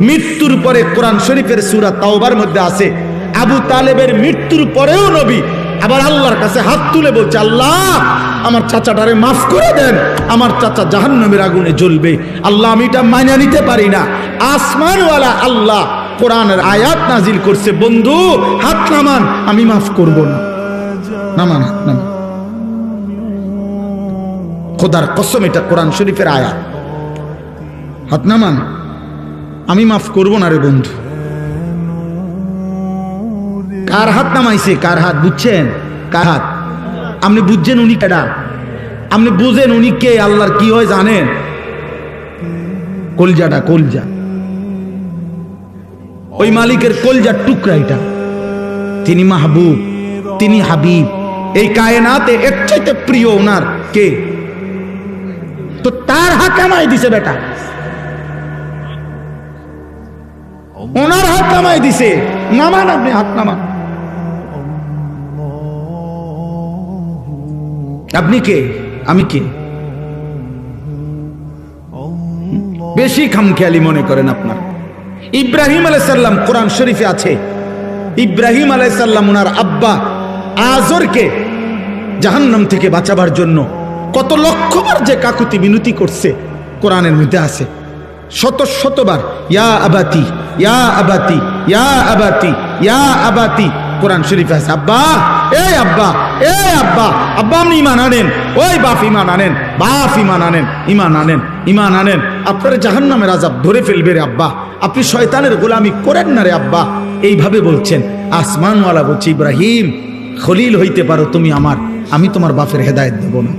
মৃত্যুর পরে কোরআন শরীফের সূরা তাওবার মধ্যে আছে আবু তালেবের মৃত্যুর পরেও নবী আবার আল্লাহর কাছে হাত তুলে বলছে, আল্লাহ আমার চাচাটারে মাফ করে দেন, আমার চাচা জাহান্নামের আগুনে জ্বলবে। আল্লাহ আমি এটা মাইনা নিতে পারি না। আসমানওয়ালা আল্লাহ কোরআনের আয়াত নাজিল করছে, বন্ধু হাত নামান, আমি মাফ করব না। নামান হাত নামান, খোদার কসম এটা কোরআন শরীফের আয়াত। হাত নামান, আমি মাফ করব না রে বন্ধু। কার হাত নামাইছে? কার হাত বুঝছেন? কার হাত? আপনি বুঝছেন উনি কেডা? আপনি বুঝেন উনি কে? আল্লাহর কি হয় জানেন? কলজাটা, কলজা, ওই মালিকের কলজার টুকরা এটা। তিনি মাহবুব, তিনি হাবিব, এই কায়নাতে এর চাইতে প্রিয় ওনার কে? তো তার হাত নামাই দিছে বেটা, ওনার হাত নামাই দিছে। নামান, আপনি হাত নামান। আপনি কে? আমি কে? বেশি খামখেয়ালি মনে করেন আপনার। ইব্রাহিম আলাইহিস সালাম কোরআন শরীফে আছে, ইব্রাহিম আলাইহিস সালাম ওনার আব্বা আজরকে জাহান্নাম থেকে বাঁচাবার জন্য কত লক্ষবার যে কাকুতি মিনতি করছে কোরআনের মধ্যে আছে, শত শতবার ইয়া আবাতি, ইয়া আবাতি, ইয়া আবাতি, ইয়া আবাতি কোরআন শরীফে আছে। আব্বা, এই আব্বা, এই আব্বা, আব্বা আপনি ইমান আনেন, ওই বাপ ইমান আনেন, বাপ ইমান আনেন, ইমান আনেন, ইমান আনেন, আপনার জাহান্নামের আযাব ধরে ফেলবে রে আব্বা, আপনি শয়তানের গোলামি করেন না রে আব্বা। এইভাবে বলছেন। আসমানওয়ালা বলছে, ইব্রাহিম খলিল হইতে পারো তুমি আমার, আমি তোমার বাপের হেদায়েত দেব না।